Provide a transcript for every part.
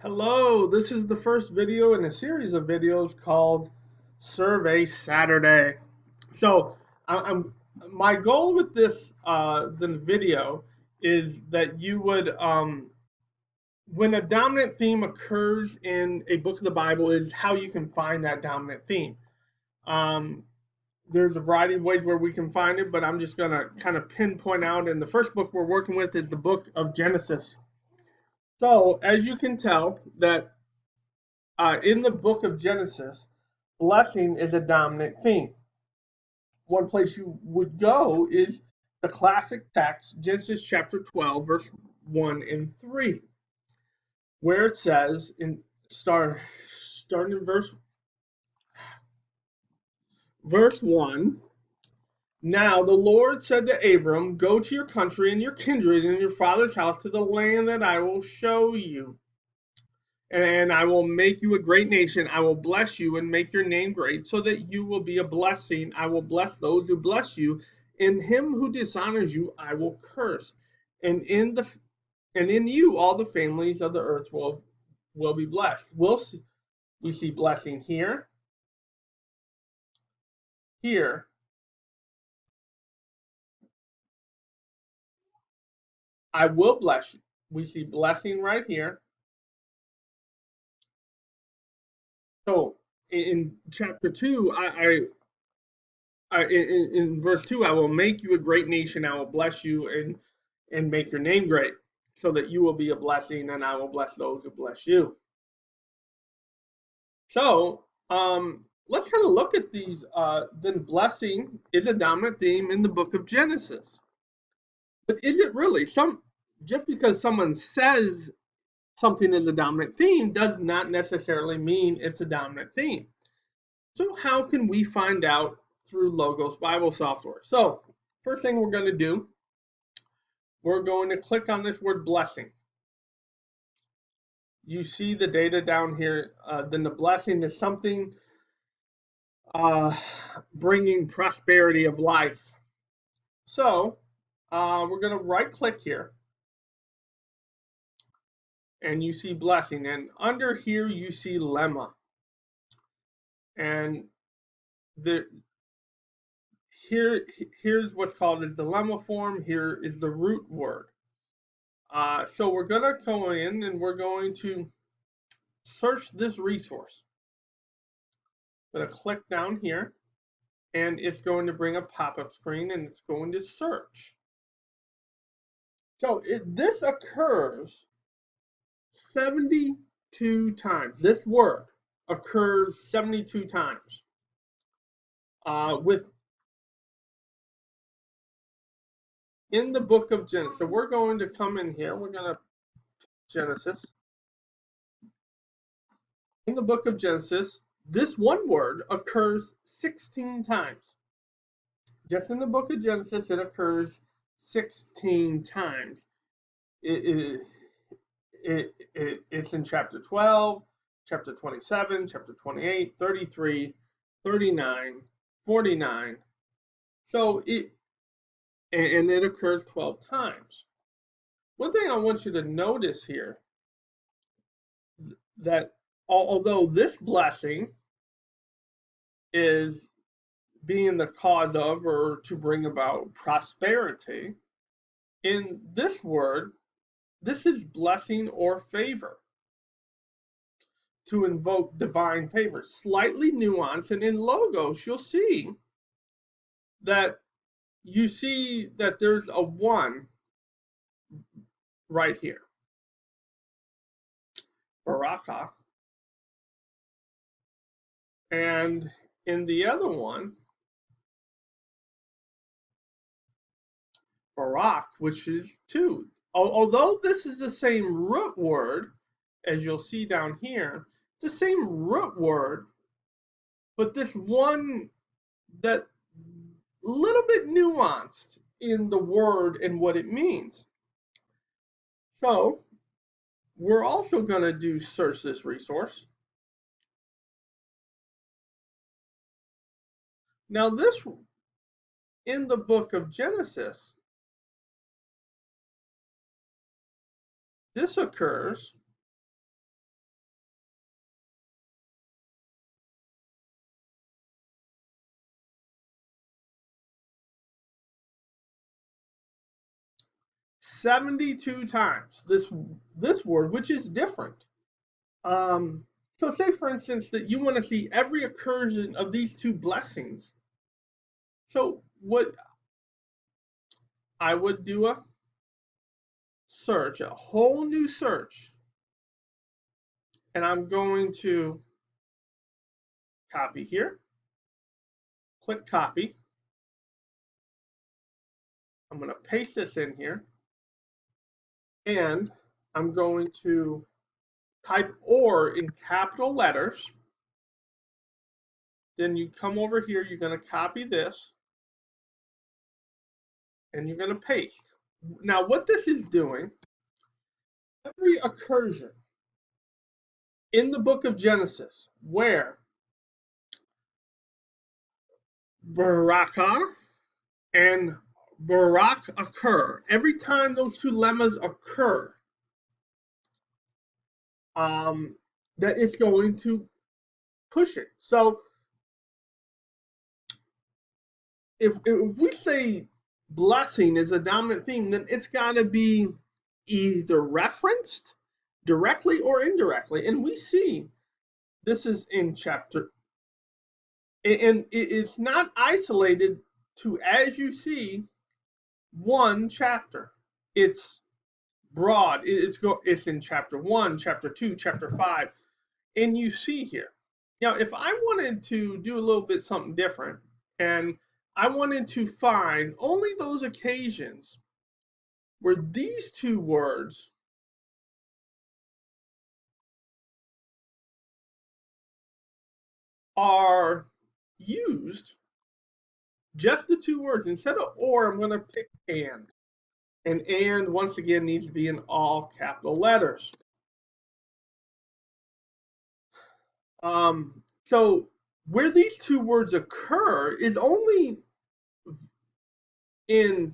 Hello, this is the first video in a series of videos called Survey Saturday. So, I'm my goal with this the video is that you would when a dominant theme occurs in a book of the Bible is how you can find that dominant theme. Um, there's a variety of ways where we can find it, but I'm just gonna kind of pinpoint out. And the first book we're working with is the book of Genesis. So, as you can tell, that in the book of Genesis, blessing is a dominant theme. One place you would go is the classic text, Genesis chapter 12, verse 1 and 3, where it says, starting in verse 1, now the Lord said to Abram, go to your country and your kindred and your father's house to the land that I will show you. And I will make you a great nation. I will bless you and make your name great, so that you will be a blessing. I will bless those who bless you, and him who dishonors you I will curse. And in you all the families of the earth will be blessed. We see blessing here, here. I will bless you. We see blessing right here. So in chapter 2, in verse 2, I will make you a great nation. I will bless you and make your name great, so that you will be a blessing, and I will bless those who bless you. So let's kind of look at these. Then blessing is a dominant theme in the book of Genesis. But is it really? Just because someone says something is a dominant theme does not necessarily mean it's a dominant theme. So how can we find out through Logos Bible software? So first thing we're going to do, we're going to click on this word blessing. You see the data down here. Then the blessing is something bringing prosperity of life. So we're going to right click here, and you see blessing, and under here you see lemma, and here's what's called as the lemma form. Here is the root word. So we're going to go in and we're going to search this resource. I'm going to click down here, and it's going to bring a pop-up screen, and it's going to search. So this occurs 72 times. This word occurs 72 times. In the book of Genesis. So we're going to come in here. We're going to Genesis. In the book of Genesis, this one word occurs 16 times. Just in the book of Genesis, it occurs 16 times. It's in chapter 12, chapter 27, chapter 28, 33, 39, 49. So it occurs 12 times. One thing I want you to notice here, that although this blessing is being the cause of or to bring about prosperity, in this word, this is blessing or favor, to invoke divine favor. Slightly nuanced, and in Logos, you'll see that there's a 1 right here. Baraka. And in the other one, Barak, which is 2. Although this is the same root word, as you'll see down here, it's the same root word, but this one that little bit nuanced in the word and what it means. So we're also going to do search this resource. Now this, in the book of Genesis, this occurs 72 times this word, which is different. So say for instance that you want to see every occursion of these two blessings. So what I would do a search, a whole new search, and I'm going to copy here, click copy. I'm going to paste this in here, and I'm going to type "or" in capital letters. Then you come over here, you're going to copy this, and you're going to paste. Now what this is doing, every occursion in the book of Genesis where Barakah and Barak occur, every time those two lemmas occur, that it's going to push it. So if we say blessing is a dominant theme, then it's got to be either referenced directly or indirectly. And we see this is in chapter, and it's not isolated to, as you see, one chapter. It's broad. It's in chapter 1, chapter 2, chapter 5, and you see here. Now, if I wanted to do a little bit something different, and I wanted to find only those occasions where these two words are used, just the two words, instead of "or," I'm going to pick "and." And once again needs to be in all capital letters. So where these two words occur is only in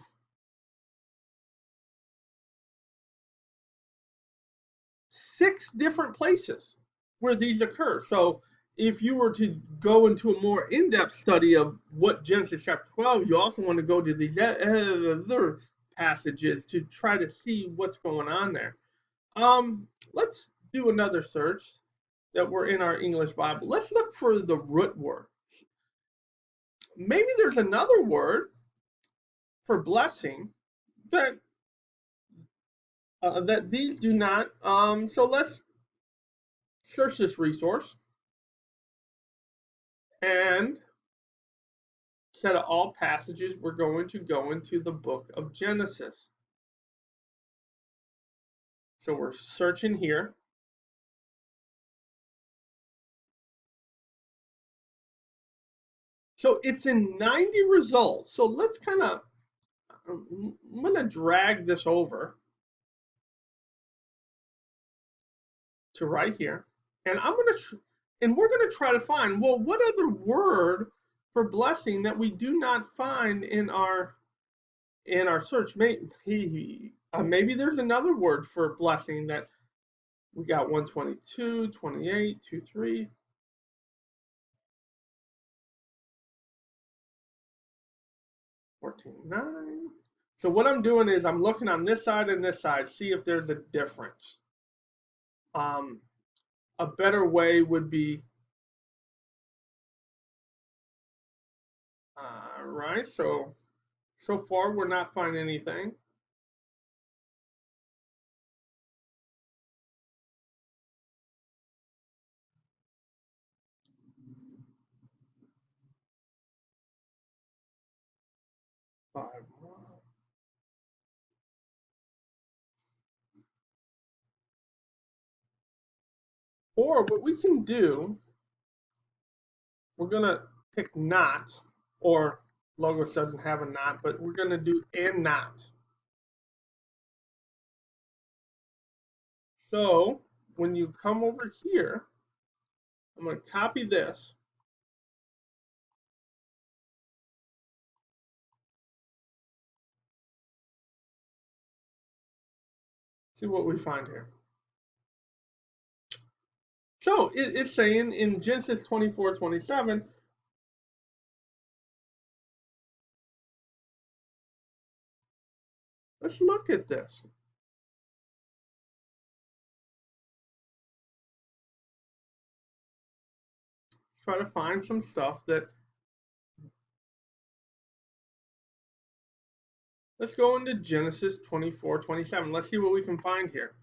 6 different places where these occur. So if you were to go into a more in-depth study of what Genesis chapter 12, you also want to go to these other passages to try to see what's going on there. Let's do another search that we're in our English Bible. Let's look for the root word. Maybe there's another word for blessing that that these do not. So let's search this resource, and instead of all passages, we're going to go into the book of Genesis. So we're searching here. So it's in 90 results. So let's kind of, I'm going to drag this over to right here. And we're going to try to find, well, what other word for blessing that we do not find in our search? Maybe there's another word for blessing that we got 122, 28, 23. 14.9. So what I'm doing is I'm looking on this side and this side, see if there's a difference. A better way would be, right, so far we're not finding anything. Five more. Or what we can do, we're gonna pick not, or Logos doesn't have a not, but we're gonna do and not. So when you come over here, I'm gonna copy this. See what we find here. So it's saying in Genesis 24:27, Let's look at this. Let's try to find some stuff that. Let's go into Genesis 24:27. Let's see what we can find here.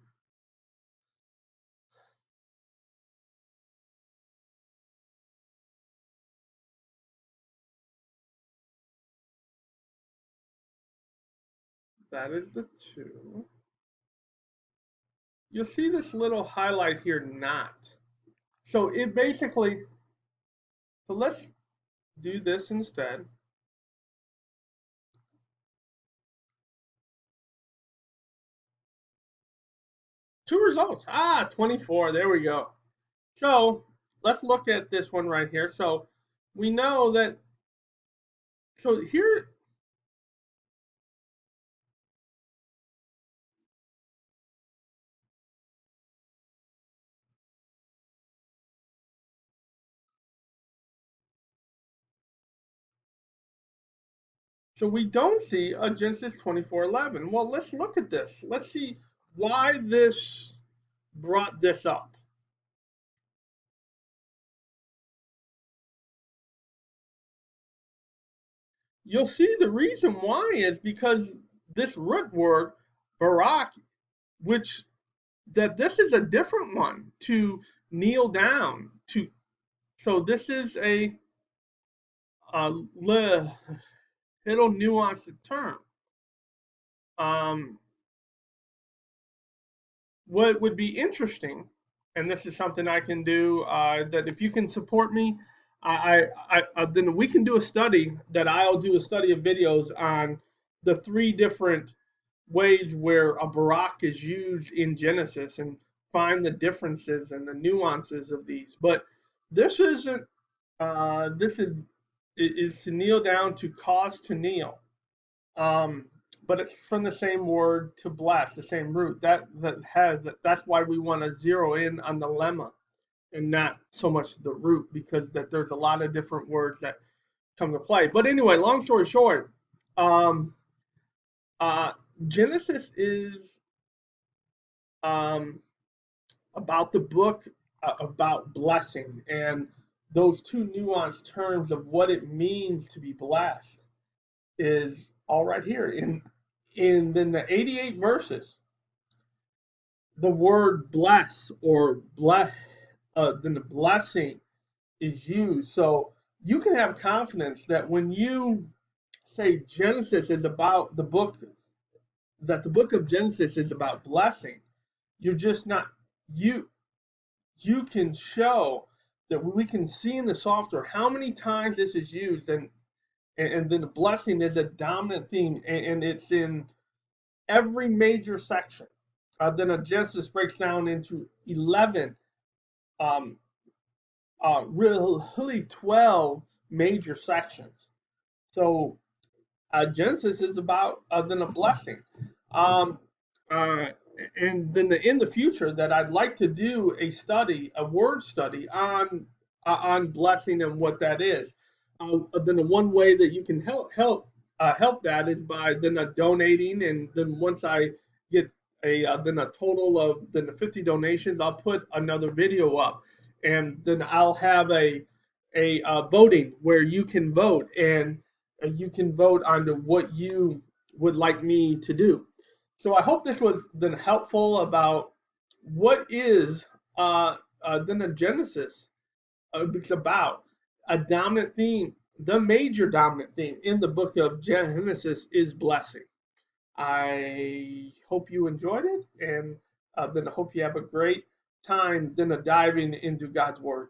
That is the 2. You'll see this little highlight here, not. So it basically, so let's do this instead. 2 results. 24. There we go. So let's look at this one right here. So we know that, so here, so we don't see a Genesis 24:11. Well, let's look at this. Let's see why this brought this up. You'll see the reason why is because this root word, barak, which that this is a different one to kneel down to. So this is a little nuanced term. Um, what would be interesting, and this is something I can do, that if you can support me, then we can do a study that I'll do a study of videos on the 3 different ways where a barak is used in Genesis and find the differences and the nuances of these. But this isn't. This is to kneel down, to cause to kneel. Um, but it's from the same word to bless, the same root. That's why we want to zero in on the lemma and not so much the root, because that there's a lot of different words that come to play. But anyway, long story short, um, uh, Genesis is um, about the book, about blessing, and those 2 nuanced terms of what it means to be blessed is all right here in then the 88 verses. The word bless or bless, then the blessing is used. So you can have confidence that when you say Genesis is about the book, that the book of Genesis is about blessing, you're just not, you you can show that we can see in the software how many times this is used, and then the blessing is a dominant theme, and it's in every major section. Then a Genesis breaks down into 11, um, really 12 major sections. So Genesis is about then a blessing. Um, uh, and then in the future, that I'd like to do a study, a word study on blessing and what that is. Then the one way that you can help that is by then donating, and then once I get then a total of then the 50 donations, I'll put another video up, and then I'll have a voting where you can vote, and you can vote on what you would like me to do. So I hope this was then helpful about what is then the Genesis. It's about a dominant theme. The major dominant theme in the book of Genesis is blessing. I hope you enjoyed it, and then I hope you have a great time then diving into God's Word.